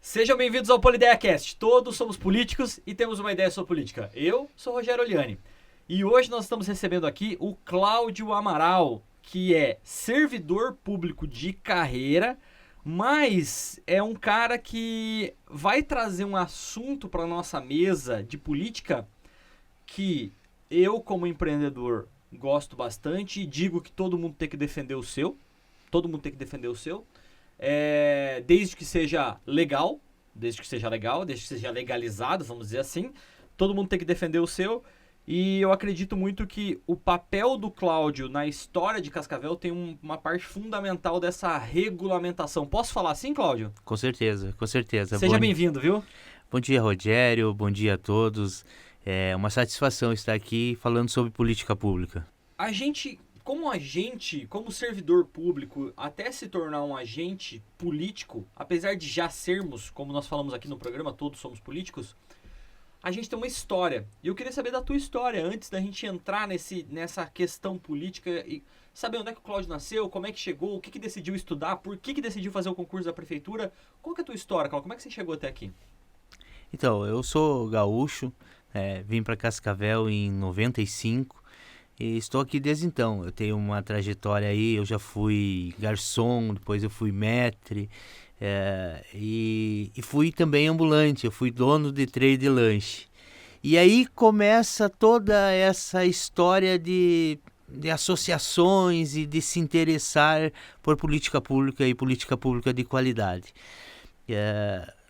Sejam bem-vindos ao PolideiaCast. Todos somos políticos e temos uma ideia sobre política. Eu sou Rogério Oliani e hoje nós estamos recebendo aqui o Cláudio Amaral, que é servidor público de carreira, mas é um cara que vai trazer um assunto para nossa mesa de política que eu, como empreendedor, gosto bastante e digo que todo mundo tem que defender o seu. Todo mundo tem que defender o seu. Desde que seja legal, desde que seja legalizado, vamos dizer assim, todo mundo tem que defender o seu. E eu acredito muito que o papel do Cláudio na história de Cascavel tem uma parte fundamental dessa regulamentação. Posso falar assim, Cláudio? Com certeza, com certeza. Seja bem-vindo, viu? Bom dia, Rogério, bom dia a todos. É uma satisfação estar aqui falando sobre política pública. Como servidor público, até se tornar um agente político, apesar de já sermos, como nós falamos aqui no programa, todos somos políticos, a gente tem uma história. E eu queria saber da tua história, antes da gente entrar nessa questão política e saber onde é que o Cláudio nasceu, como é que chegou, o que decidiu estudar, por que decidiu fazer o concurso da prefeitura. Qual que é a tua história, Cláudio? Como é que você chegou até aqui? Então, eu sou gaúcho, vim para Cascavel em 95. E estou aqui desde então. Eu tenho uma trajetória aí, eu já fui garçom, depois eu fui maître, e fui também ambulante, eu fui dono de trade de lanche. E aí começa toda essa história de associações e de se interessar por política pública e política pública de qualidade.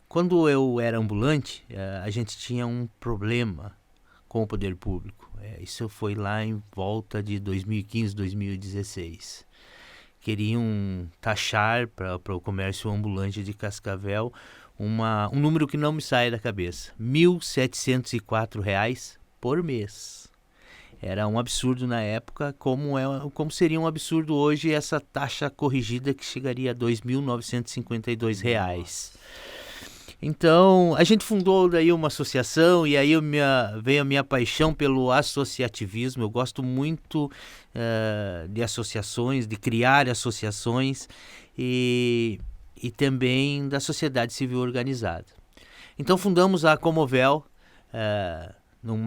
Quando eu era ambulante, a gente tinha um problema com o poder público. Isso foi lá em volta de 2015, 2016. Queriam taxar para o comércio ambulante de Cascavel um número que não me sai da cabeça. R$ 1.704 por mês. Era um absurdo na época, como seria um absurdo hoje essa taxa corrigida que chegaria a R$ 2.952. Então, a gente fundou daí uma associação e aí veio a minha paixão pelo associativismo. Eu gosto muito de associações, de criar associações e também da sociedade civil organizada. Então, fundamos a Comovel num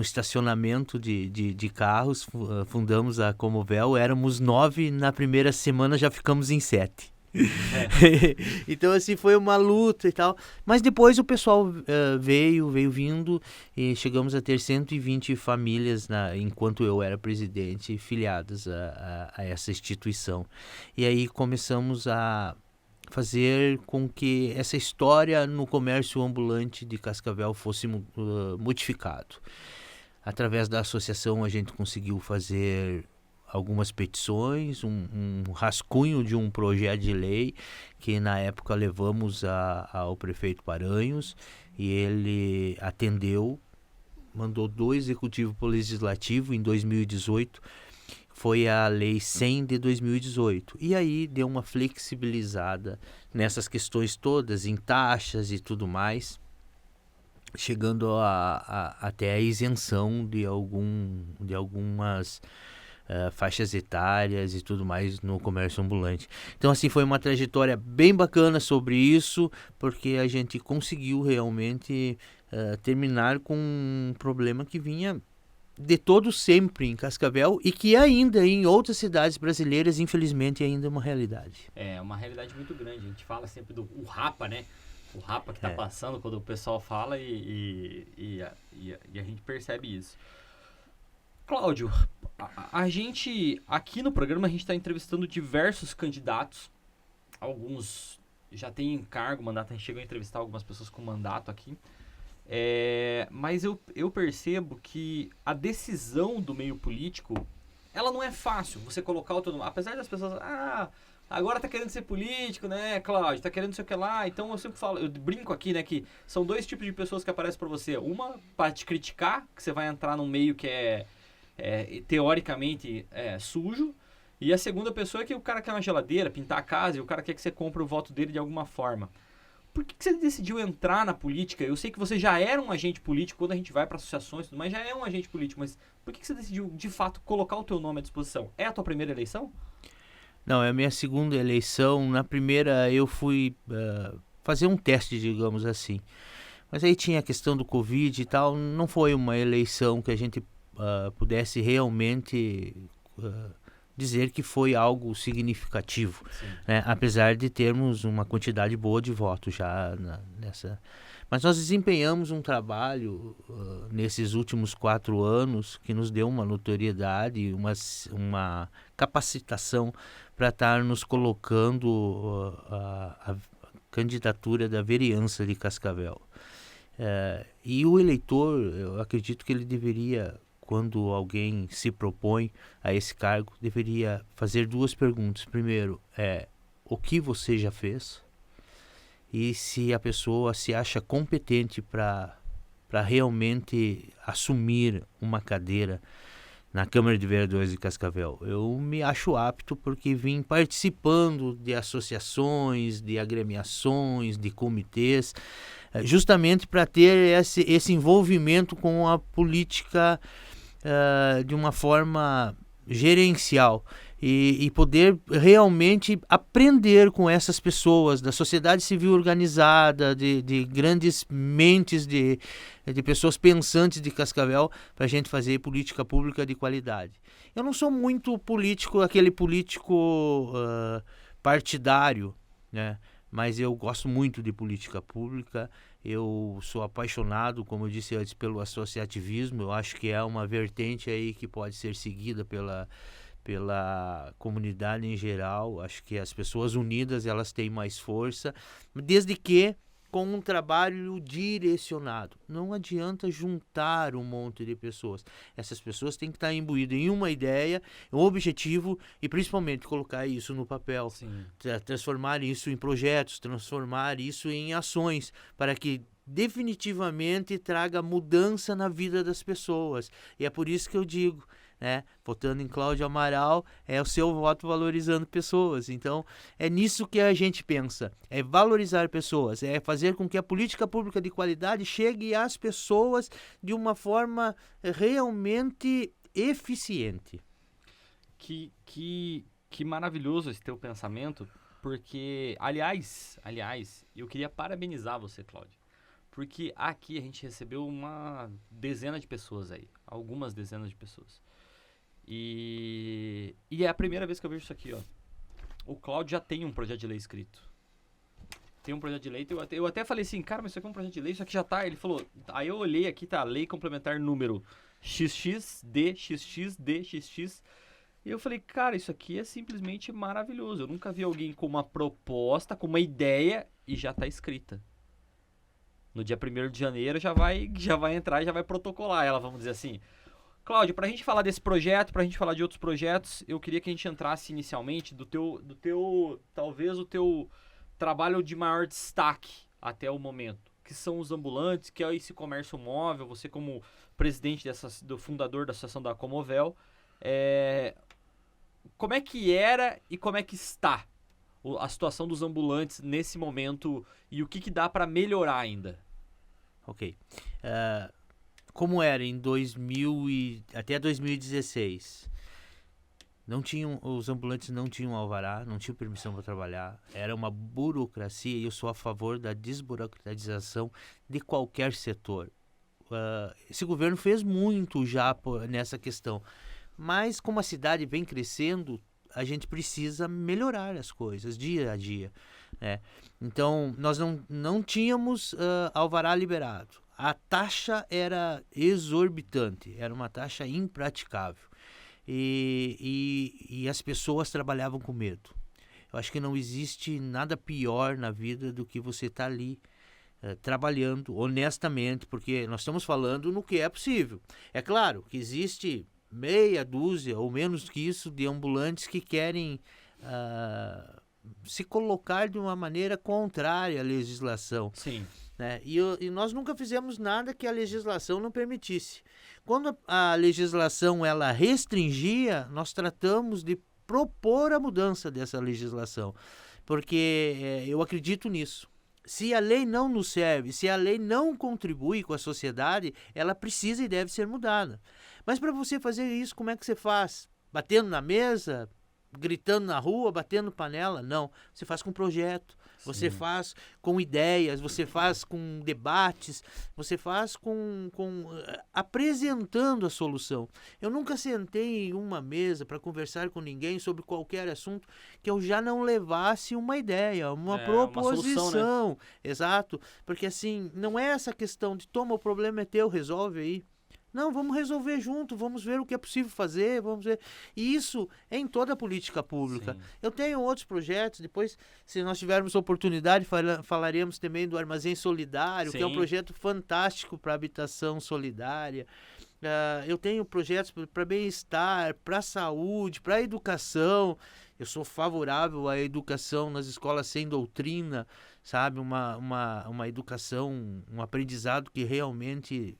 estacionamento de carros. Fundamos a Comovel, éramos 9, na primeira semana já ficamos em 7. Então assim foi uma luta e tal, mas depois o pessoal veio vindo e chegamos a ter 120 famílias enquanto eu era presidente filiadas a essa instituição. E aí começamos a fazer com que essa história no comércio ambulante de Cascavel fosse modificado. Através da associação a gente conseguiu fazer algumas petições, um rascunho de um projeto de lei que na época levamos ao prefeito Paranhos e ele atendeu, mandou do executivo para o legislativo em 2018, foi a lei 100 de 2018 e aí deu uma flexibilizada nessas questões todas, em taxas e tudo mais, chegando até a isenção de algumas faixas etárias e tudo mais no comércio ambulante. Então assim foi uma trajetória bem bacana sobre isso, porque a gente conseguiu realmente terminar com um problema que vinha de todo sempre em Cascavel e que ainda em outras cidades brasileiras infelizmente ainda é uma realidade. É uma realidade muito grande. A gente fala sempre do Rapa, né? O Rapa que tá passando quando o pessoal fala e a gente percebe isso. Cláudio, a gente, aqui no programa, a gente está entrevistando diversos candidatos. Alguns já têm cargo, mandato, a gente chegou a entrevistar algumas pessoas com mandato aqui. Mas eu percebo que a decisão do meio político, ela não é fácil. Você colocar o teu nome, apesar das pessoas, agora tá querendo ser político, né, Cláudio? Tá querendo não sei o que lá. Então eu sempre falo, eu brinco aqui, né, que são dois tipos de pessoas que aparecem para você. Uma para te criticar, que você vai entrar num meio que teoricamente sujo, e a segunda pessoa é que o cara quer uma geladeira, pintar a casa, e o cara quer que você compre o voto dele de alguma forma. Por que você decidiu entrar na política? Eu sei que você já era um agente político, quando a gente vai para associações, mas já é um agente político, mas por que você decidiu, de fato, colocar o teu nome à disposição? É a tua primeira eleição? Não, é a minha segunda eleição. Na primeira eu fui fazer um teste, digamos assim. Mas aí tinha a questão do Covid e tal, não foi uma eleição que a gente pudesse realmente dizer que foi algo significativo, né? Apesar de termos uma quantidade boa de votos já nessa... Mas nós desempenhamos um trabalho nesses últimos 4 anos que nos deu uma notoriedade, uma capacitação para estar nos colocando a candidatura da vereança de Cascavel. E o eleitor, eu acredito que ele deveria, quando alguém se propõe a esse cargo, deveria fazer 2 perguntas. Primeiro, o que você já fez? E se a pessoa se acha competente para realmente assumir uma cadeira na Câmara de Vereadores de Cascavel. Eu me acho apto porque vim participando de associações, de agremiações, de comitês, justamente para ter esse envolvimento com a política de uma forma gerencial e poder realmente aprender com essas pessoas da sociedade civil organizada, de grandes mentes, de pessoas pensantes de Cascavel, para a gente fazer política pública de qualidade. Eu não sou muito político, aquele político partidário, né? Mas eu gosto muito de política pública. Eu sou apaixonado, como eu disse antes, pelo associativismo. Eu acho que é uma vertente aí que pode ser seguida pela comunidade em geral. Acho que as pessoas unidas, elas têm mais força, desde que com um trabalho direcionado. Não adianta juntar um monte de pessoas. Essas pessoas têm que estar imbuídas em uma ideia, um objetivo e principalmente colocar isso no papel. Transformar isso em projetos, transformar isso em ações, para que definitivamente traga mudança na vida das pessoas. E é por isso que eu digo, né, votando em Cláudio Amaral, é o seu voto valorizando pessoas. Então, é nisso que a gente pensa, é valorizar pessoas, é fazer com que a política pública de qualidade chegue às pessoas de uma forma realmente eficiente. Que maravilhoso esse teu pensamento, porque, aliás, eu queria parabenizar você, Cláudio, porque aqui a gente recebeu uma dezena de pessoas aí, algumas dezenas de pessoas. E é a primeira vez que eu vejo isso aqui, ó. O Cláudio já tem um projeto de lei escrito. Tem um projeto de lei. Eu até falei assim, cara, mas isso aqui é um projeto de lei, isso aqui já tá. Ele falou, aí eu olhei aqui, tá, lei complementar número XXDXXDXX. E eu falei, cara, isso aqui é simplesmente maravilhoso. Eu nunca vi alguém com uma proposta, com uma ideia e já tá escrita. No dia 1º de janeiro já vai entrar e já vai protocolar ela, vamos dizer assim. Cláudio, pra gente falar desse projeto, pra gente falar de outros projetos, eu queria que a gente entrasse inicialmente talvez o teu trabalho de maior destaque até o momento, que são os ambulantes, que é esse comércio móvel, você como presidente do fundador da Associação da Comovel, como é que era e como é que está a situação dos ambulantes nesse momento e o que dá pra melhorar ainda? Ok. Como era em 2000 até 2016, os ambulantes não tinham alvará, não tinham permissão para trabalhar, era uma burocracia e eu sou a favor da desburocratização de qualquer setor. Esse governo fez muito já nessa questão, mas como a cidade vem crescendo, a gente precisa melhorar as coisas dia a dia, né? Então, nós não tínhamos alvará liberado. A taxa era exorbitante, era uma taxa impraticável. E as pessoas trabalhavam com medo. Eu acho que não existe nada pior na vida do que você estar ali trabalhando honestamente, porque nós estamos falando no que é possível. É claro que existe meia dúzia ou menos que isso de ambulantes que querem se colocar de uma maneira contrária à legislação. Sim. Né? E nós nunca fizemos nada que a legislação não permitisse. Quando a legislação ela restringia, nós tratamos de propor a mudança dessa legislação, porque eu acredito nisso. Se a lei não nos serve, se a lei não contribui com a sociedade, ela precisa e deve ser mudada. Mas para você fazer isso, como é que você faz? Batendo na mesa? Gritando na rua, batendo panela? Não, você faz com projeto, você faz com ideias, você faz com debates, você faz apresentando a solução. Eu nunca sentei em uma mesa para conversar com ninguém sobre qualquer assunto que eu já não levasse uma ideia, uma proposição. Uma solução, né? Exato, porque assim, não é essa questão de toma, o problema é teu, resolve aí. Não, vamos resolver junto, vamos ver o que é possível fazer, vamos ver. E isso é em toda a política pública. Sim. Eu tenho outros projetos, depois, se nós tivermos oportunidade, falaremos também do Armazém Solidário, Sim. que é um projeto fantástico para habitação solidária. Eu tenho projetos para bem-estar, para saúde, para educação. Eu sou favorável à educação nas escolas sem doutrina, sabe? Uma educação, um aprendizado que realmente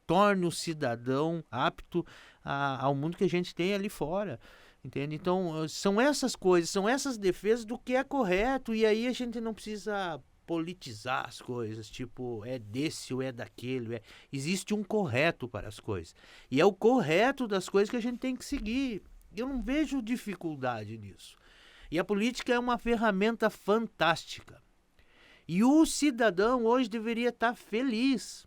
torne o cidadão apto ao mundo que a gente tem ali fora, entende? Então, são essas coisas, são essas defesas do que é correto, e aí a gente não precisa politizar as coisas, tipo, é desse ou é daquele, existe um correto para as coisas, e é o correto das coisas que a gente tem que seguir. Eu não vejo dificuldade nisso. E a política é uma ferramenta fantástica. E o cidadão hoje deveria estar feliz.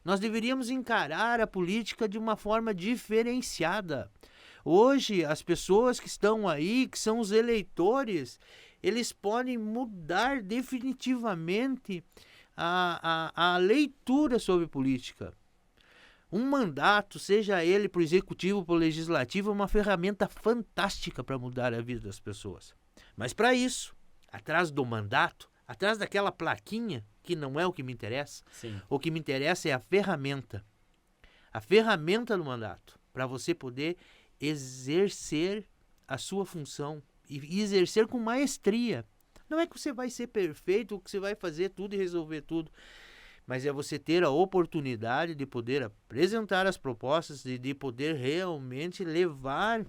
Nós deveríamos encarar a política de uma forma diferenciada. Hoje, as pessoas que estão aí, que são os eleitores, eles podem mudar definitivamente a leitura sobre política. Um mandato, seja ele para o executivo ou para o legislativo, é uma ferramenta fantástica para mudar a vida das pessoas. Mas para isso, atrás do mandato, atrás daquela plaquinha, que não é o que me interessa, Sim. o que me interessa é a ferramenta do mandato, para você poder exercer a sua função e exercer com maestria. Não é que você vai ser perfeito, que você vai fazer tudo e resolver tudo, mas é você ter a oportunidade de poder apresentar as propostas e de poder realmente levar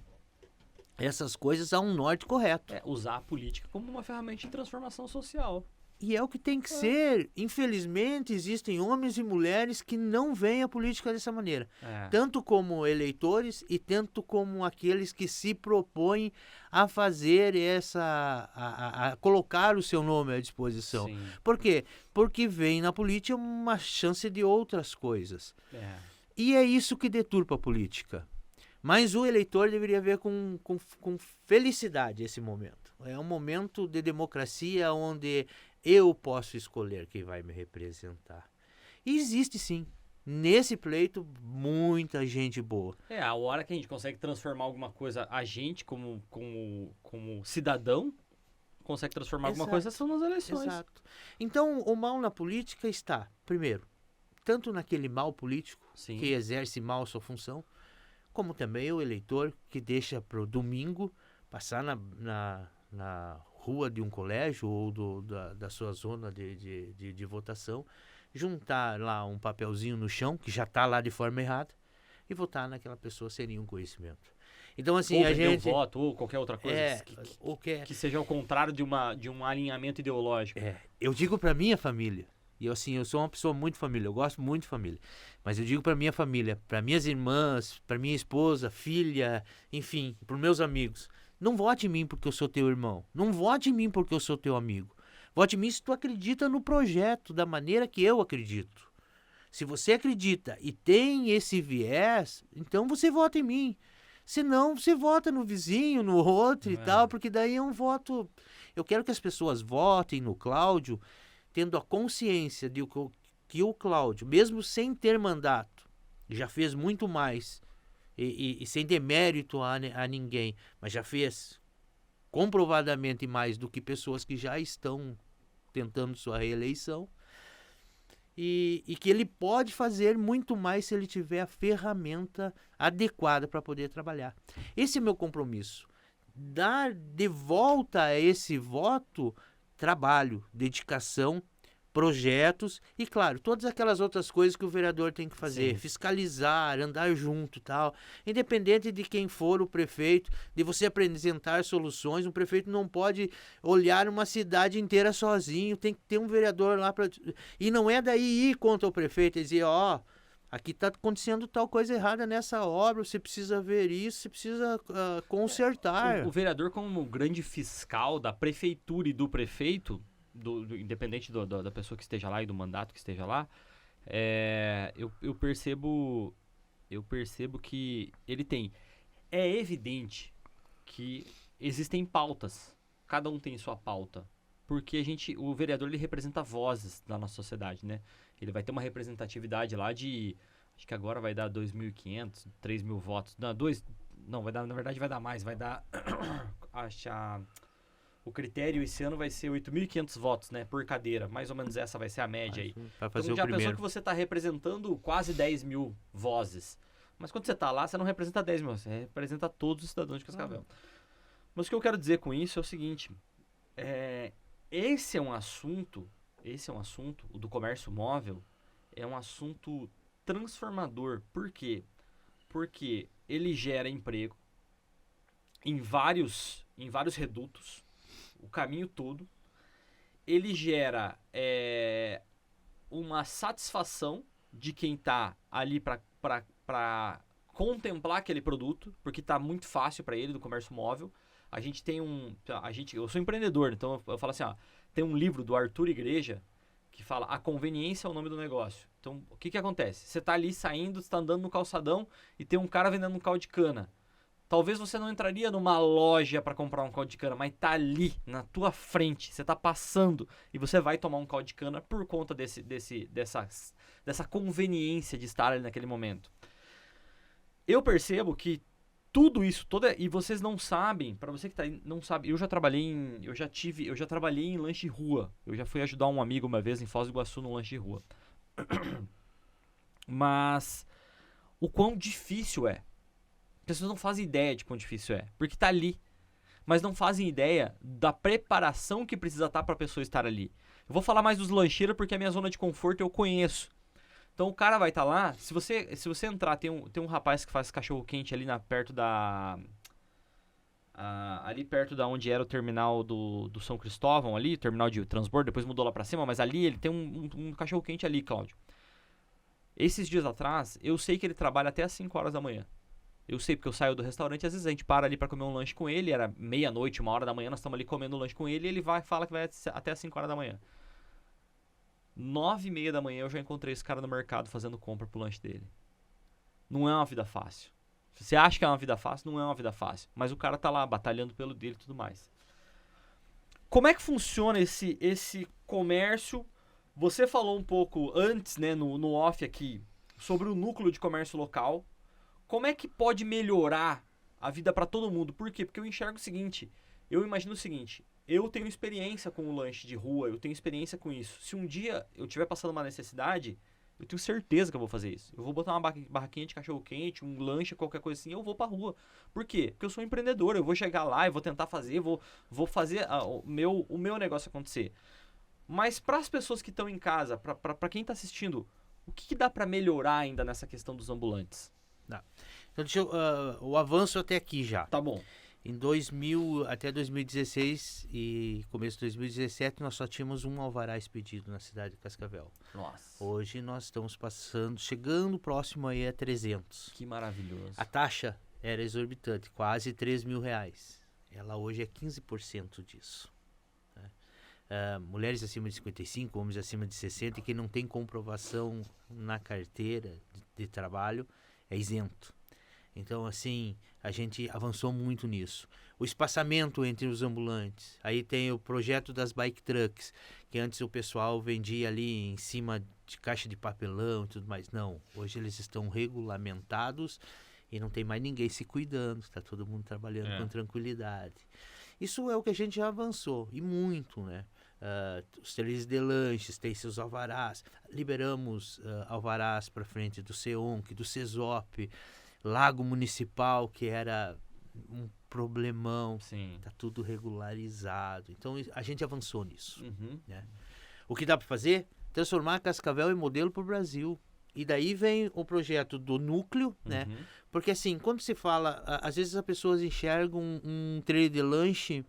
essas coisas a um norte correto. Usar a política como uma ferramenta de transformação social. E é o que tem que ser. Infelizmente, existem homens e mulheres que não veem a política dessa maneira. Tanto como eleitores e tanto como aqueles que se propõem a fazer a colocar o seu nome à disposição. Sim. Por quê? Porque veem na política uma chance de outras coisas. E é isso que deturpa a política. Mas o eleitor deveria ver com felicidade esse momento. É um momento de democracia onde eu posso escolher quem vai me representar. E existe sim, nesse pleito, muita gente boa. A hora que a gente consegue transformar alguma coisa, a gente como cidadão, consegue transformar alguma coisa, são nas eleições. Exato. Então, o mal na política está, primeiro, tanto naquele mal político, Sim. que exerce mal sua função, como também o eleitor que deixa para o domingo passar na rua de um colégio ou da sua zona de votação, juntar lá um papelzinho no chão, que já está lá de forma errada, e votar naquela pessoa sem nenhum conhecimento. Então, assim, ou a gente... o voto, ou qualquer outra coisa que seja ao contrário de um alinhamento ideológico. Eu digo para minha família, e eu sou uma pessoa muito família, eu gosto muito de família, mas eu digo para minha família, para minhas irmãs, para minha esposa, filha, enfim, para os meus amigos: não vote em mim porque eu sou teu irmão, não vote em mim porque eu sou teu amigo, vote em mim se tu acredita no projeto da maneira que eu acredito. Se você acredita e tem esse viés, então você vota em mim. Se não, você vota no vizinho, no outro e tal, porque daí é um voto... Eu quero que as pessoas votem no Cláudio tendo a consciência de que o Cláudio, mesmo sem ter mandato, já fez muito mais, e sem demérito a ninguém, mas já fez comprovadamente mais do que pessoas que já estão tentando sua reeleição, e que ele pode fazer muito mais se ele tiver a ferramenta adequada para poder trabalhar. Esse é meu compromisso. Dar de volta a esse voto trabalho, dedicação, projetos e, claro, todas aquelas outras coisas que o vereador tem que fazer. Sim. Fiscalizar, andar junto e tal. Independente de quem for o prefeito, de você apresentar soluções, um prefeito não pode olhar uma cidade inteira sozinho, tem que ter um vereador lá para... E não é daí ir contra o prefeito e dizer, aqui está acontecendo tal coisa errada nessa obra, você precisa ver isso, você precisa consertar. O vereador, como grande fiscal da prefeitura e do prefeito, independente da pessoa que esteja lá e do mandato que esteja lá, eu percebo que ele tem. É evidente que existem pautas. Cada um tem sua pauta. Porque o vereador, ele representa vozes da nossa sociedade, né? Ele vai ter uma representatividade lá de... Acho que agora vai dar 2.500, 3.000 votos. Não, na verdade vai dar mais. Vai dar... O critério esse ano vai ser 8.500 votos, né? Por cadeira. Mais ou menos essa vai ser a média aí. Vai fazer então já o primeiro. pensou que você está representando quase 10.000 vozes. Mas quando você está lá, você não representa 10.000. Você representa todos os cidadãos de Cascavel. Mas o que eu quero dizer com isso é o seguinte. Esse é um assunto, o do comércio móvel, é um assunto transformador. Por quê? Porque ele gera emprego em vários redutos, o caminho todo. Ele gera uma satisfação de quem está ali para contemplar aquele produto, porque está muito fácil para ele do comércio móvel. A gente tem eu sou empreendedor, então eu falo assim, tem um livro do Arthur Igreja que fala a conveniência é o nome do negócio. Então, o que acontece? Você está ali saindo, você está andando no calçadão e tem um cara vendendo um caldo de cana. Talvez você não entraria numa loja para comprar um caldo de cana, mas tá ali, na tua frente, você tá passando e você vai tomar um caldo de cana por conta dessa conveniência de estar ali naquele momento. Eu percebo que tudo isso, e vocês não sabem, para você que tá aí, não sabe, eu já trabalhei em lanche rua. Eu já fui ajudar um amigo uma vez em Foz do Iguaçu no lanche rua. Mas o quão difícil é. As pessoas não fazem ideia de quão difícil é, porque tá ali. Mas não fazem ideia da preparação que precisa estar para a pessoa estar ali. Eu vou falar mais dos lancheiros porque a minha zona de conforto eu conheço. Então o cara vai estar lá, se você entrar, tem um rapaz que faz cachorro quente ali perto da onde era o terminal do São Cristóvão ali, terminal de transbordo, depois mudou lá pra cima, mas ali ele tem um cachorro quente ali, Cláudio. Esses dias atrás, eu sei que ele trabalha até às 5 horas da manhã. Eu sei porque eu saio do restaurante, às vezes a gente para ali pra comer um lanche com ele, era meia-noite, 1h da manhã, nós estamos ali comendo um lanche com ele e ele fala que vai até às 5 horas da manhã. 9h30 da manhã eu já encontrei esse cara no mercado fazendo compra pro lanche dele. Não é uma vida fácil. Se você acha que é uma vida fácil, não é uma vida fácil. Mas o cara tá lá batalhando pelo dele e tudo mais. Como é que funciona esse comércio? Você falou um pouco antes, né, no off aqui, sobre o núcleo de comércio local. Como é que pode melhorar a vida para todo mundo? Por quê? Porque eu enxergo o seguinte, eu imagino o seguinte, eu tenho experiência com o lanche de rua, eu tenho experiência com isso. Se um dia eu estiver passando uma necessidade, eu tenho certeza que eu vou fazer isso. Eu vou botar uma barraquinha de cachorro-quente, um lanche, qualquer coisa assim, eu vou pra rua. Por quê? Porque eu sou um empreendedor, eu vou chegar lá, eu vou tentar fazer, vou fazer o meu negócio acontecer. Mas para as pessoas que estão em casa, para quem está assistindo, o que dá para melhorar ainda nessa questão dos ambulantes? Tá. Então, o avanço até aqui já. Tá bom. Até 2016 e começo de 2017, nós só tínhamos um alvará expedido na cidade de Cascavel. Nossa. Hoje nós estamos chegando próximo aí a 300. Que maravilhoso. A taxa era exorbitante, quase R$3.000. Ela hoje é 15% disso. Né? Mulheres acima de 55, homens acima de 60, que não tem comprovação na carteira de trabalho, é isento. Então, assim, a gente avançou muito nisso. O espaçamento entre os ambulantes. Aí tem o projeto das bike trucks, que antes o pessoal vendia ali em cima de caixa de papelão e tudo mais. Não, hoje eles estão regulamentados e não tem mais ninguém se cuidando. Está todo mundo trabalhando com tranquilidade. Isso é o que a gente já avançou, e muito, né? Os trailers de lanches, tem seus alvarás. Liberamos alvarás para frente do CEONC, do CESOP, Lago Municipal, que era um problemão. Sim. Tá tudo regularizado. Então a gente avançou nisso. Uhum. Né? O que dá para fazer? Transformar Cascavel em modelo para o Brasil. E daí vem o projeto do núcleo, né? Porque assim, quando se fala, às vezes as pessoas enxergam um trailer de lanche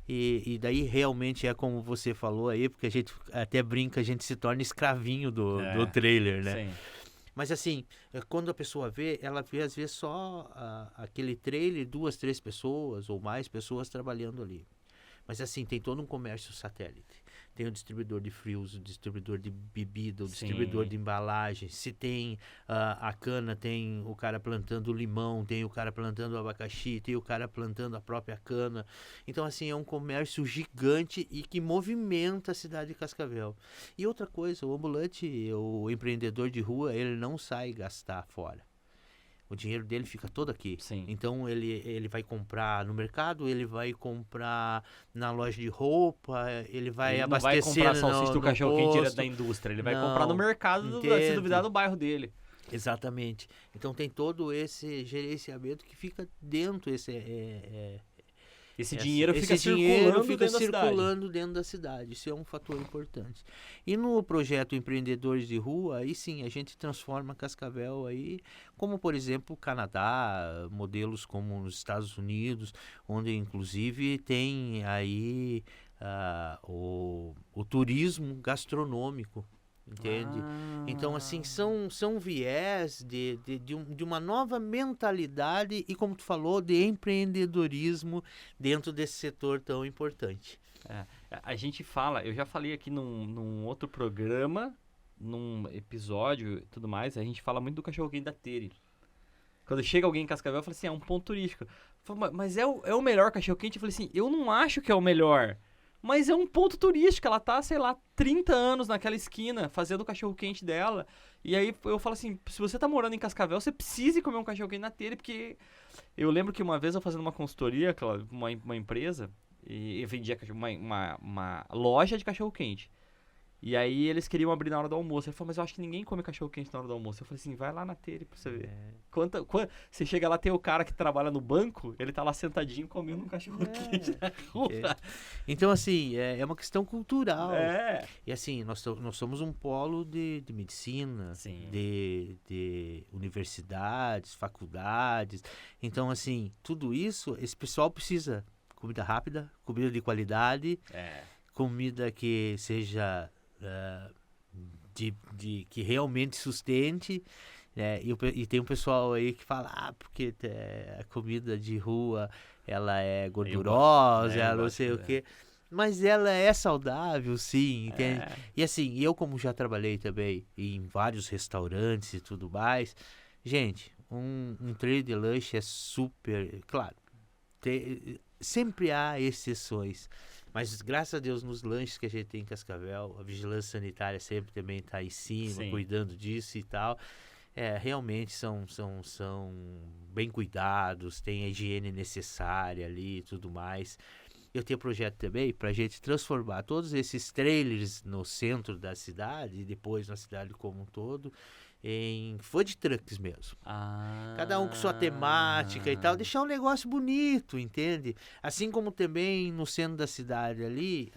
e daí realmente é como você falou aí, porque a gente até brinca, a gente se torna escravinho do trailer, né? Sim. Mas assim, quando a pessoa vê, ela vê às vezes só aquele trailer, 2, 3 pessoas ou mais pessoas trabalhando ali. Mas assim, tem todo um comércio satélite. tem o distribuidor de frios, o distribuidor de bebida, o Sim. distribuidor de embalagem. Se tem a cana, tem o cara plantando limão, tem o cara plantando abacaxi, tem o cara plantando a própria cana. Então, assim, é um comércio gigante e que movimenta a cidade de Cascavel. E outra coisa, o ambulante, o empreendedor de rua, ele não sai gastar fora. O dinheiro dele fica todo aqui. Sim. Então ele vai comprar no mercado, ele vai comprar na loja de roupa, ele vai Ele não abastecer vai comprar salsicha do no cachorro-quente direto posto. da indústria. Ele vai Não, comprar no mercado, se entende? duvidar, no bairro dele. Exatamente. Então tem todo esse gerenciamento que fica dentro, Esse dinheiro fica dinheiro circulando fica dentro da cidade. circulando dentro da cidade. Isso é um fator importante. E no projeto Empreendedores de Rua, aí sim, a gente transforma Cascavel aí, como por exemplo o Canadá, modelos como nos Estados Unidos, onde inclusive tem aí o turismo gastronômico. Entende? Então, assim, são viés de uma nova mentalidade e, como tu falou, de empreendedorismo dentro desse setor tão importante. A gente fala, eu já falei aqui num outro programa, num episódio e tudo mais, a gente fala muito do cachorro-quente da Tere. Quando chega alguém em Cascavel, eu falo assim, é um ponto turístico. Falo, mas é o melhor cachorro-quente? Eu falei assim, eu não acho que é o melhor. Mas é um ponto turístico, ela tá, sei lá, 30 anos naquela esquina, fazendo o cachorro-quente dela. E aí eu falo assim, se você tá morando em Cascavel, você precisa ir comer um cachorro-quente na Tere, porque eu lembro que uma vez eu fazendo uma consultoria, uma empresa, e eu vendia uma loja de cachorro-quente. E aí eles queriam abrir na hora do almoço. Ele falou, mas eu acho que ninguém come cachorro-quente na hora do almoço. Eu falei assim, vai lá na Tere pra você ver. Você chega lá, tem o cara que trabalha no banco, ele tá lá sentadinho comendo um cachorro-quente na rua. Então, assim, é uma questão cultural. É. E assim, nós somos um polo de medicina, Sim. de universidades, faculdades. Então, assim, tudo isso, esse pessoal precisa comida rápida, comida de qualidade, comida que seja que realmente sustente, né? E tem um pessoal aí que fala, porque a comida de rua ela é gordurosa, ela não sei o quê. Mas ela é saudável, sim, entende? E assim, eu como já trabalhei também em vários restaurantes e tudo mais, gente, um tray de lanche é super, claro, sempre há exceções, mas graças a Deus nos lanches que a gente tem em Cascavel, a vigilância sanitária sempre também está em cima, cuidando disso e tal. Realmente são bem cuidados, tem a higiene necessária ali e tudo mais. Eu tenho projeto também para a gente transformar todos esses trailers no centro da cidade e depois na cidade como um todo em food trucks mesmo. Cada um com sua temática e tal, deixar um negócio bonito, entende? Assim como também no centro da cidade ali,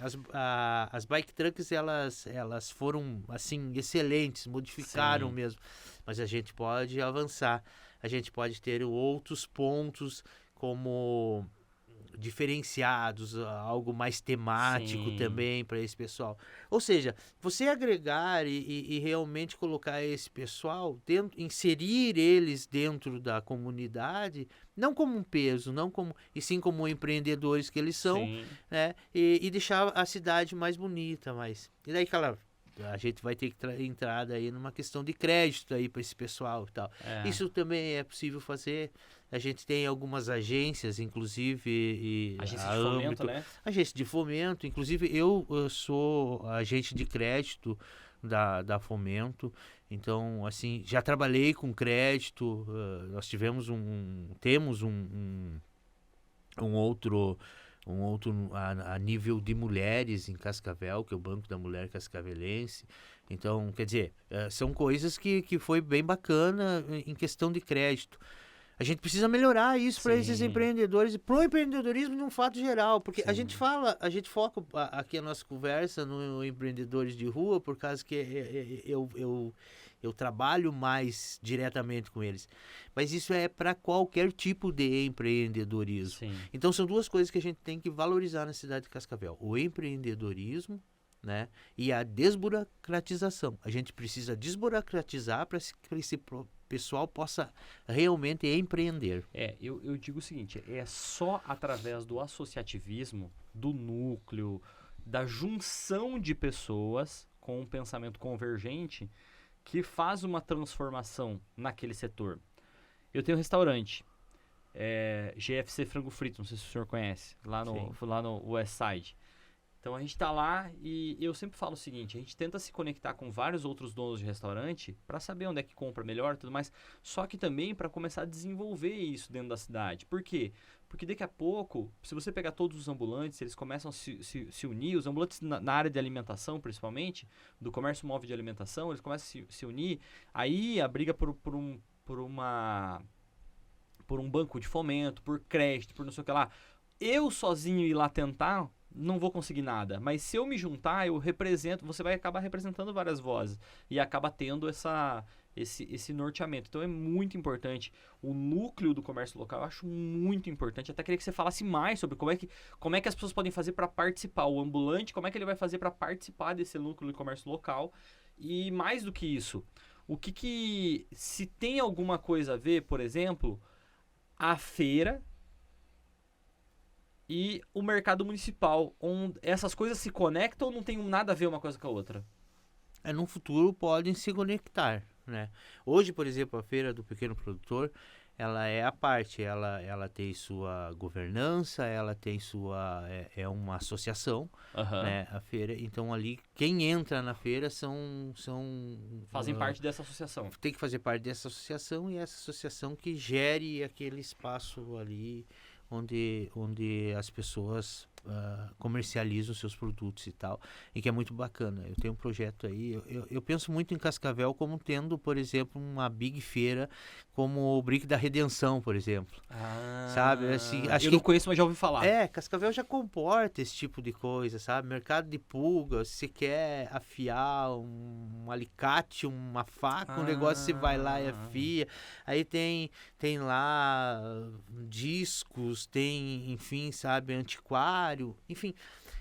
as bike trucks elas foram assim excelentes, modificaram mesmo, mas a gente pode avançar, a gente pode ter outros pontos como diferenciados, algo mais temático também para esse pessoal. Ou seja, você agregar e realmente colocar esse pessoal dentro, inserir eles dentro da comunidade, não como um peso, e sim como empreendedores que eles são, né? E deixar a cidade mais bonita, e daí, claro, a gente vai ter que entrar aí numa questão de crédito aí para esse pessoal e tal. Isso também é possível fazer. A gente tem algumas agências, inclusive... Agência de fomento, né? Agência de fomento. Inclusive, eu sou agente de crédito da Fomento. Então, assim, já trabalhei com crédito. Nós temos um outro a nível de mulheres em Cascavel, que é o Banco da Mulher Cascavelense. Então, quer dizer, são coisas que foi bem bacana em questão de crédito. A gente precisa melhorar isso para esses empreendedores e para o empreendedorismo de um fato geral, porque a gente foca aqui a nossa conversa no empreendedores de rua, por causa que eu trabalho mais diretamente com eles. Mas isso é para qualquer tipo de empreendedorismo. Então são duas coisas que a gente tem que valorizar na cidade de Cascavel: o empreendedorismo, né, e a desburocratização. A gente precisa desburocratizar para que esse pessoal possa realmente empreender. Eu digo o seguinte, é só através do associativismo, do núcleo, da junção de pessoas com um pensamento convergente que faz uma transformação naquele setor. Eu tenho um restaurante, GFC Frango Frito, não sei se o senhor conhece, lá no West Side. Então a gente tá lá e eu sempre falo o seguinte, a gente tenta se conectar com vários outros donos de restaurante para saber onde é que compra melhor e tudo mais, só que também para começar a desenvolver isso dentro da cidade. Por quê? Porque daqui a pouco, se você pegar todos os ambulantes, eles começam a se unir, os ambulantes na área de alimentação principalmente, do comércio móvel de alimentação, eles começam a se unir, aí a briga por um banco de fomento, por crédito, por não sei o que lá. Eu sozinho ir lá tentar, não vou conseguir nada. Mas se eu me juntar, eu represento, você vai acabar representando várias vozes. E acaba tendo esse norteamento. Então é muito importante. O núcleo do comércio local eu acho muito importante. Até queria que você falasse mais sobre como é que as pessoas podem fazer para participar. O ambulante, como é que ele vai fazer para participar desse núcleo de comércio local. E mais do que isso, se tem alguma coisa a ver, por exemplo, a feira e o mercado municipal, onde essas coisas se conectam ou não tem nada a ver uma coisa com a outra? No futuro podem se conectar, né? Hoje, por exemplo, a Feira do Pequeno Produtor, ela é a parte, ela tem sua governança, ela tem sua... é uma associação, né? A feira, então ali, quem entra na feira fazem parte dessa associação. Tem que fazer parte dessa associação e essa associação que gere aquele espaço ali onde as pessoas comercializam seus produtos e tal, e que é muito bacana. Eu tenho um projeto aí, eu penso muito em Cascavel como tendo, por exemplo, uma big feira como o Brick da Redenção, por exemplo. Sabe? Assim, acho eu não conheço, mas já ouvi falar. Cascavel já comporta esse tipo de coisa, sabe? Mercado de pulga, se você quer afiar um alicate, uma faca, um negócio, você vai lá e afia. Aí tem lá discos, tem, enfim, sabe, antiquário, enfim,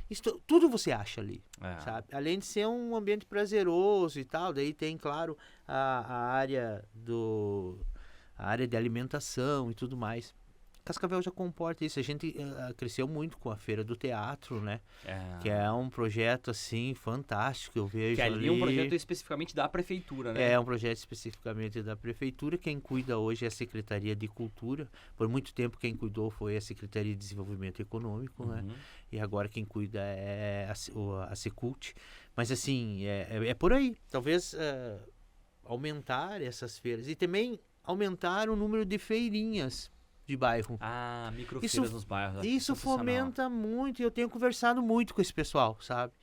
isso tudo você acha ali, sabe? Além de ser um ambiente prazeroso e tal, daí tem, claro, a área de alimentação e tudo mais. Cascavel já comporta isso. A gente cresceu muito com a Feira do Teatro, né? Que é um projeto, assim, fantástico, eu vejo. Que ali é um projeto especificamente da prefeitura, né? É um projeto especificamente da prefeitura. Quem cuida hoje é a Secretaria de Cultura. Por muito tempo quem cuidou foi a Secretaria de Desenvolvimento Econômico, né? E agora quem cuida é a Secult. Mas, assim, é por aí. Talvez aumentar essas feiras. E também aumentar o número de feirinhas de bairro. Microfeiras nos bairros. Isso fomenta muito, e eu tenho conversado muito com esse pessoal, sabe?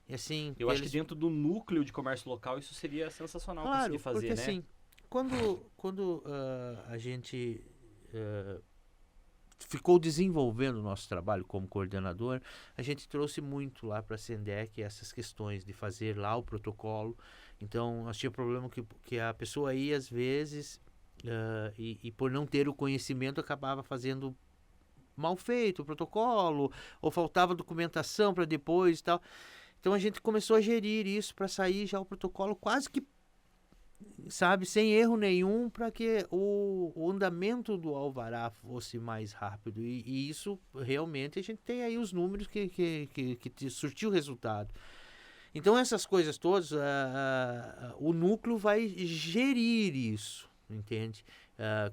E assim, eu acho que dentro do núcleo de comércio local isso seria sensacional conseguir fazer, porque, né? Assim, quando a gente ficou desenvolvendo o nosso trabalho como coordenador, a gente trouxe muito lá para a Sendec essas questões de fazer lá o protocolo. Então, nós tínhamos problema que a pessoa ia às vezes... e por não ter o conhecimento acabava fazendo mal feito o protocolo, ou faltava documentação para depois e tal. Então a gente começou a gerir isso para sair já o protocolo quase que, sabe, sem erro nenhum, para que o andamento do alvará fosse mais rápido. E isso realmente a gente tem aí os números que surtiu o resultado. Então essas coisas todas, o núcleo vai gerir isso, entende?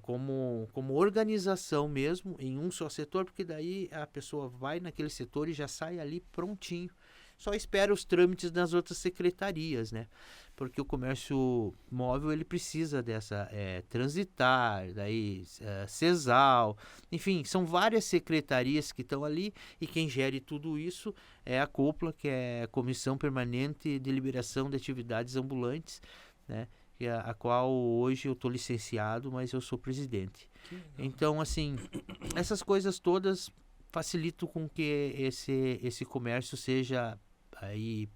Como organização mesmo, em um só setor, porque daí a pessoa vai naquele setor e já sai ali prontinho. Só espera os trâmites das outras secretarias, né? Porque o comércio móvel, ele precisa dessa transitar, daí CESAL, enfim, são várias secretarias que estão ali, e quem gere tudo isso é a COPLA, que é a Comissão Permanente de Liberação de Atividades Ambulantes, né? A qual hoje eu estou licenciado, mas eu sou presidente. Então, assim, essas coisas todas facilitam com que esse comércio seja aí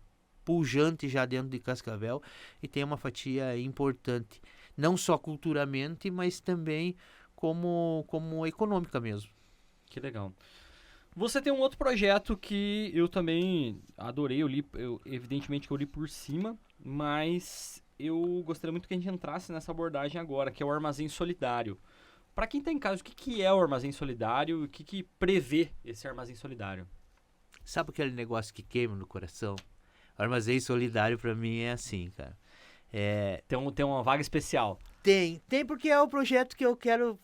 pujante já dentro de Cascavel e tenha uma fatia importante, não só culturalmente, mas também como econômica mesmo. Que legal. Você tem um outro projeto que eu também adorei, evidentemente que eu li por cima, mas eu gostaria muito que a gente entrasse nessa abordagem agora, que é o Armazém Solidário. Para quem está em casa, o que é o Armazém Solidário e o que prevê esse Armazém Solidário? sabe aquele negócio que queima no coração? O Armazém Solidário para mim é assim, cara. Tem uma vaga especial. Tem porque é o projeto que eu quero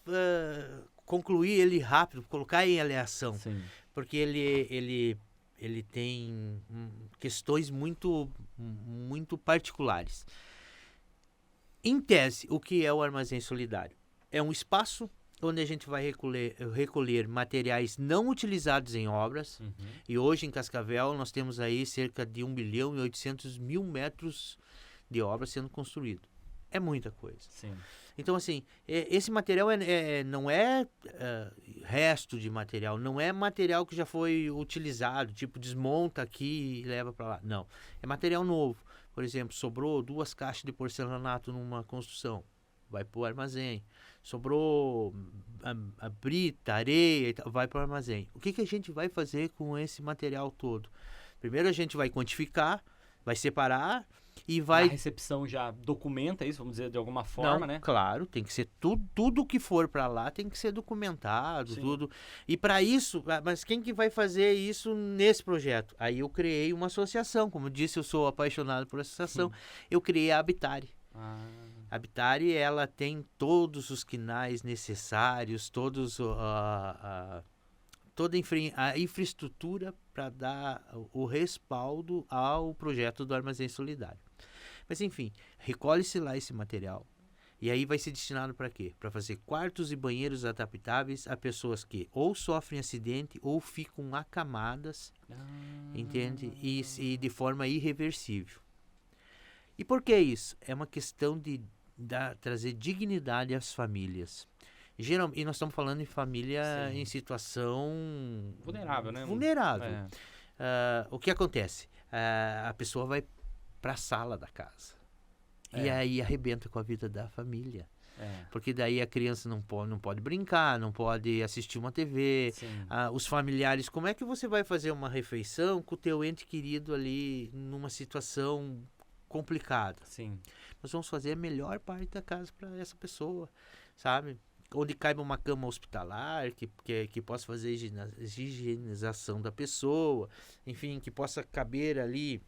concluir ele rápido, colocar em ação. Sim. Porque ele tem questões muito particulares. Em tese, o que é o Armazém Solidário? É um espaço onde a gente vai recolher materiais não utilizados em obras. Uhum. E hoje em Cascavel nós temos aí cerca de 1.800.000 metros de obra sendo construído. É muita coisa. Sim. Então, assim, esse material não é resto de material, não é material que já foi utilizado, tipo, desmonta aqui e leva para lá. Não, é material novo. Por exemplo, sobrou 2 caixas de porcelanato numa construção, vai para o armazém. Sobrou a brita, areia, e tal, vai para o armazém. O que a gente vai fazer com esse material todo? Primeiro a gente vai quantificar, vai separar e vai... A recepção já documenta isso, vamos dizer, de alguma forma, Não, né? Claro, tem que ser tudo que for para lá tem que ser documentado, Sim. tudo. E para isso, mas quem que vai fazer isso nesse projeto? Aí eu criei uma associação, como eu disse, eu sou apaixonado por associação. Eu criei a Habitare. A Habitare, ela tem todos os quinais necessários, toda a infraestrutura para dar o respaldo ao projeto do Armazém Solidário. Mas enfim, recolhe-se lá esse material e aí vai ser destinado para quê? Para fazer quartos e banheiros adaptáveis a pessoas que ou sofrem acidente ou ficam acamadas, entende? E de forma irreversível. E por que isso? É uma questão de trazer dignidade às famílias. E nós estamos falando em família Sim. em situação Vulnerável, né? vulnerável. O que acontece? A pessoa vai para a sala da casa e aí arrebenta com a vida da família. Porque daí a criança não pode brincar, não pode assistir uma TV. Os familiares, como é que você vai fazer uma refeição com o teu ente querido ali numa situação complicada? Sim. Nós vamos fazer a melhor parte da casa para essa pessoa, sabe? Onde caiba uma cama hospitalar, que possa fazer higienização da pessoa, enfim, que possa caber ali.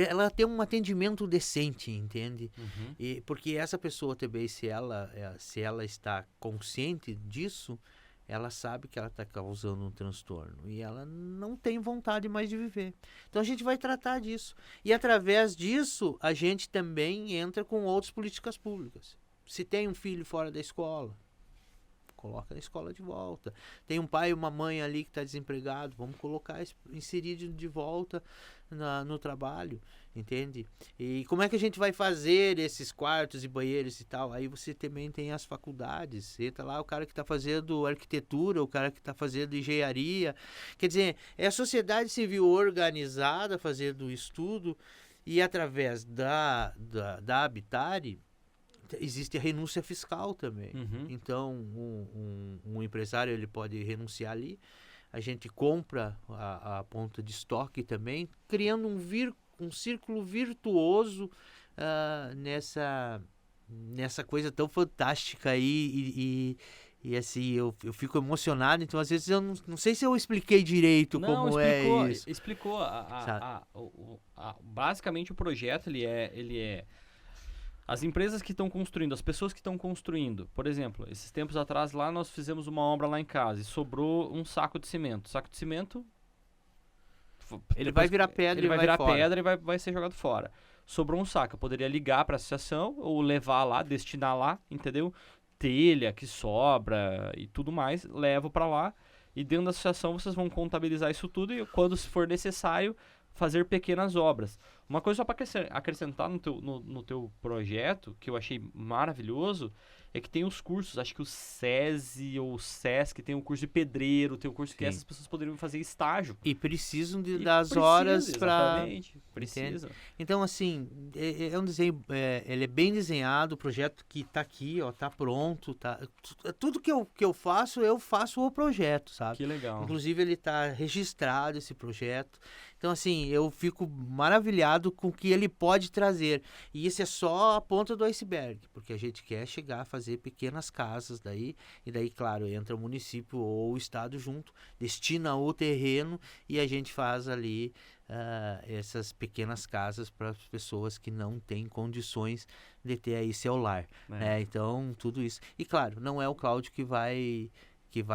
Ela tem um atendimento decente, entende? Uhum. E porque essa pessoa também, se ela está consciente disso, ela sabe que ela está causando um transtorno e ela não tem vontade mais de viver. Então a gente vai tratar disso. E através disso, a gente também entra com outras políticas públicas. Se tem um filho fora da escola, coloca na escola de volta. Tem um pai e uma mãe ali que está desempregado, vamos colocar, inserir de volta no trabalho, entende? E como é que a gente vai fazer esses quartos e banheiros e tal? Aí você também tem as faculdades, entra lá o cara que está fazendo arquitetura, o cara que está fazendo engenharia. Quer dizer, é a sociedade civil organizada fazendo estudo e através da Habitare, existe a renúncia fiscal também. Uhum. Então, um empresário ele pode renunciar ali. A gente compra a ponta de estoque também, criando um círculo virtuoso nessa coisa tão fantástica aí. E assim, eu fico emocionado. Então, às vezes, eu não sei se eu expliquei direito como é isso. Explicou. Basicamente, o projeto, ele é as empresas que estão construindo, as pessoas que estão construindo. Por exemplo, esses tempos atrás, lá nós fizemos uma obra lá em casa e sobrou um saco de cimento. O saco de cimento... Ele vai virar pedra e vai virar fora. pedra e vai ser jogado fora. Sobrou um saco. Eu poderia ligar para a associação ou levar lá, destinar lá, entendeu? Telha que sobra e tudo mais, levo para lá. E dentro da associação vocês vão contabilizar isso tudo e quando for necessário fazer pequenas obras. Uma coisa só para acrescentar no teu projeto, que eu achei maravilhoso, é que tem os cursos, acho que o SESI ou o SESC tem um curso de pedreiro, tem um curso que essas pessoas poderiam fazer estágio. E precisam das horas para... Exatamente, precisa. Então, assim, é um desenho, ele é bem desenhado, o projeto que está aqui, ó, tá pronto, tudo que eu faço o projeto, sabe? Que legal. Inclusive, ele está registrado, esse projeto. Então, assim, eu fico maravilhado preocupado com o que ele pode trazer. E isso é só a ponta do iceberg, porque a gente quer chegar a fazer pequenas casas daí, e daí, claro, entra o município ou o estado junto, destina o terreno e a gente faz ali essas pequenas casas para as pessoas que não têm condições de ter aí seu lar. Né? Então, tudo isso. E claro, não é o Cláudio que vai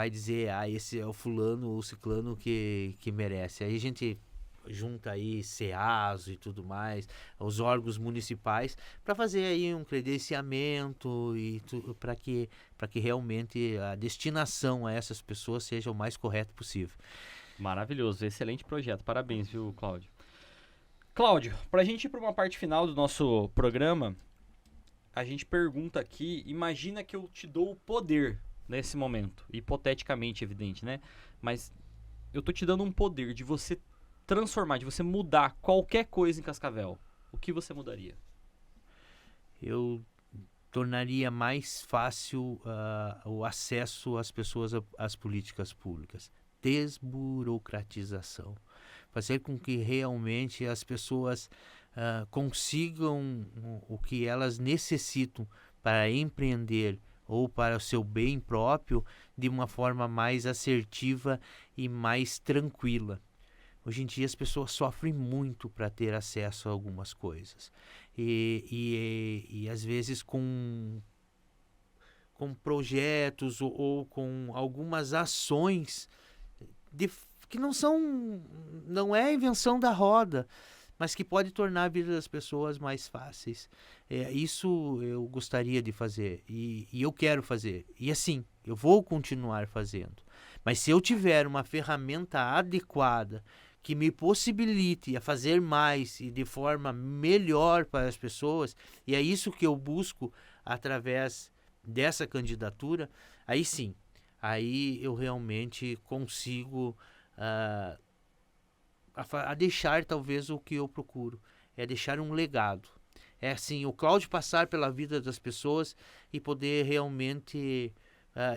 dizer, esse é o fulano ou o ciclano que merece. Aí a gente junta aí CEASO e tudo mais, os órgãos municipais, para fazer aí um credenciamento e para que realmente a destinação a essas pessoas seja o mais correto possível. Maravilhoso, excelente projeto, parabéns, viu, Cláudio? Cláudio, para a gente ir para uma parte final do nosso programa, a gente pergunta aqui, imagina que eu te dou o poder nesse momento, hipoteticamente, evidente, né? Mas eu tô te dando um poder de você transformar, de você mudar qualquer coisa em Cascavel. O que você mudaria? Eu tornaria mais fácil o acesso às pessoas às políticas públicas. Desburocratização. Fazer com que realmente as pessoas consigam o que elas necessitam para empreender ou para o seu bem próprio de uma forma mais assertiva e mais tranquila. Hoje em dia as pessoas sofrem muito para ter acesso a algumas coisas e às vezes com projetos ou com algumas ações que não é a invenção da roda, mas que pode tornar a vida das pessoas mais fáceis. Isso eu gostaria de fazer e eu quero fazer. E assim, eu vou continuar fazendo. Mas se eu tiver uma ferramenta adequada que me possibilite a fazer mais e de forma melhor para as pessoas, e é isso que eu busco através dessa candidatura, aí sim, aí eu realmente consigo a deixar talvez o que eu procuro, é deixar um legado. É assim, o Cláudio passar pela vida das pessoas e poder realmente...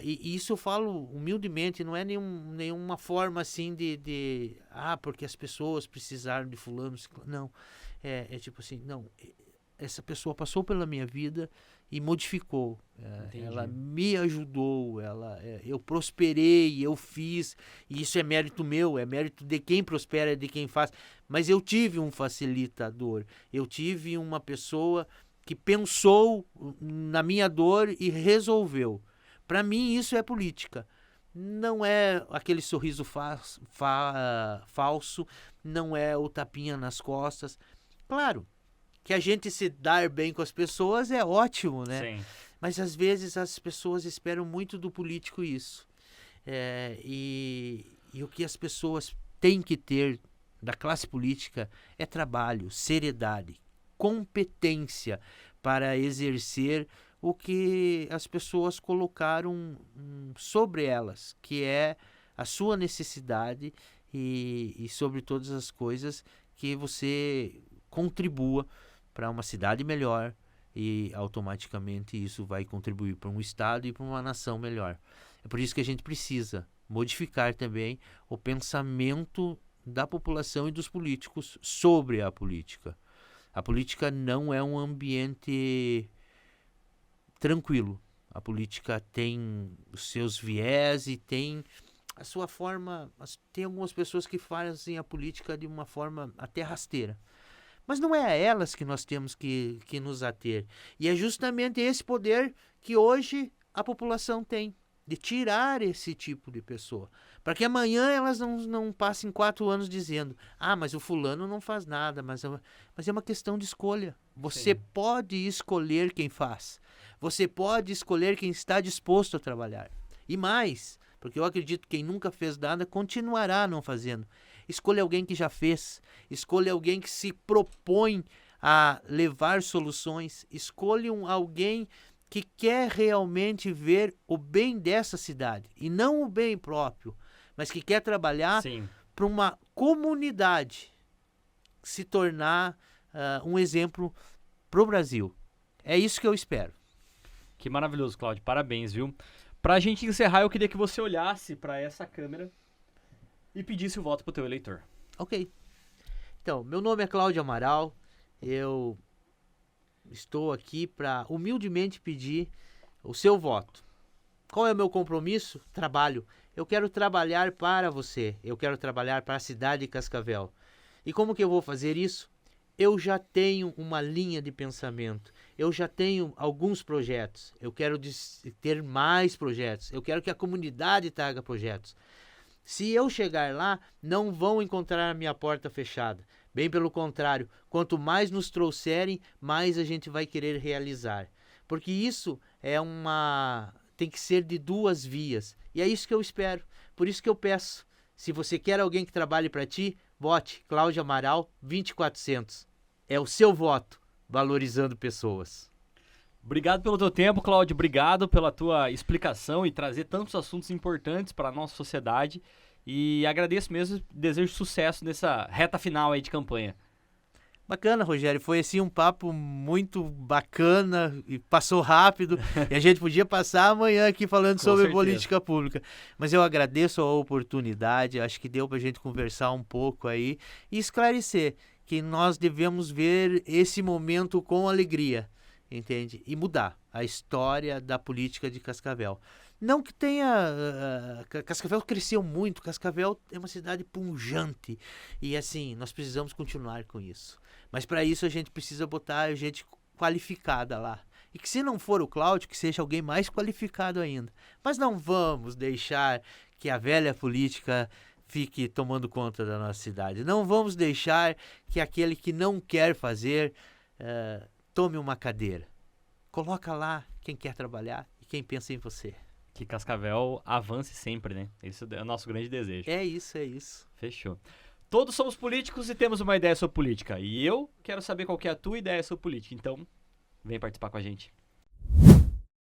e isso eu falo humildemente, não é nenhuma forma assim de porque as pessoas precisaram de fulano, não, é tipo assim, não, essa pessoa passou pela minha vida e modificou, ela me ajudou, eu prosperei, eu fiz, e isso é mérito meu, é mérito de quem prospera, de quem faz, mas eu tive um facilitador, eu tive uma pessoa que pensou na minha dor e resolveu. Para mim isso é política. Não é aquele sorriso falso, não é o tapinha nas costas. Claro que a gente se dar bem com as pessoas é ótimo, né? Sim. Mas às vezes as pessoas esperam muito do político isso. E o que as pessoas têm que ter da classe política é trabalho, seriedade, competência para exercer o que as pessoas colocaram sobre elas, que é a sua necessidade e sobre todas as coisas que você contribua para uma cidade melhor e automaticamente isso vai contribuir para um estado e para uma nação melhor. É por isso que a gente precisa modificar também o pensamento da população e dos políticos sobre a política. A política não é um ambiente tranquilo. A política tem os seus viés e tem a sua forma. Tem algumas pessoas que fazem a política de uma forma até rasteira. Mas não é a elas que nós temos que nos ater. E é justamente esse poder que hoje a população tem, de tirar esse tipo de pessoa. Para que amanhã elas não passem 4 anos dizendo mas o fulano não faz nada, mas é uma questão de escolha. Você pode escolher quem faz. Você pode escolher quem está disposto a trabalhar. E mais, porque eu acredito que quem nunca fez nada continuará não fazendo. Escolha alguém que já fez. Escolha alguém que se propõe a levar soluções. Escolha alguém que quer realmente ver o bem dessa cidade. E não o bem próprio, mas que quer trabalhar para uma comunidade se tornar um exemplo para o Brasil. É isso que eu espero. Que maravilhoso, Cláudio. Parabéns, viu? Pra gente encerrar, eu queria que você olhasse para essa câmera e pedisse o voto pro teu eleitor. Ok. Então, meu nome é Cláudio Amaral, eu estou aqui para humildemente pedir o seu voto. Qual é o meu compromisso? Trabalho. Eu quero trabalhar para você, eu quero trabalhar para a cidade de Cascavel. E como que eu vou fazer isso? Eu já tenho uma linha de pensamento, eu já tenho alguns projetos, eu quero ter mais projetos, eu quero que a comunidade traga projetos. Se eu chegar lá, não vão encontrar a minha porta fechada. Bem pelo contrário, quanto mais nos trouxerem, mais a gente vai querer realizar. Porque isso tem que ser de duas vias. E é isso que eu espero. Por isso que eu peço. Se você quer alguém que trabalhe para ti, vote Cláudio Amaral 2400. É o seu voto, valorizando pessoas. Obrigado pelo teu tempo, Cláudio. Obrigado pela tua explicação e trazer tantos assuntos importantes para a nossa sociedade. E agradeço mesmo, desejo sucesso nessa reta final aí de campanha. Bacana, Rogério. Foi assim um papo muito bacana e passou rápido. E a gente podia passar amanhã aqui falando sobre certeza. Política pública. Mas eu agradeço a oportunidade. Acho que deu para a gente conversar um pouco aí e esclarecer que nós devemos ver esse momento com alegria. Entende? E mudar a história da política de Cascavel. Não que tenha... Cascavel cresceu muito, Cascavel é uma cidade pujante. E assim, nós precisamos continuar com isso. Mas para isso a gente precisa botar gente qualificada lá. E que se não for o Cláudio, que seja alguém mais qualificado ainda. Mas não vamos deixar que a velha política fique tomando conta da nossa cidade. Não vamos deixar que aquele que não quer fazer... tome uma cadeira. Coloca lá quem quer trabalhar e quem pensa em você. Que Cascavel avance sempre, né? Esse é o nosso grande desejo. É isso, é isso. Fechou. Todos somos políticos e temos uma ideia sobre política. E eu quero saber qual que é a tua ideia sobre política. Então, vem participar com a gente.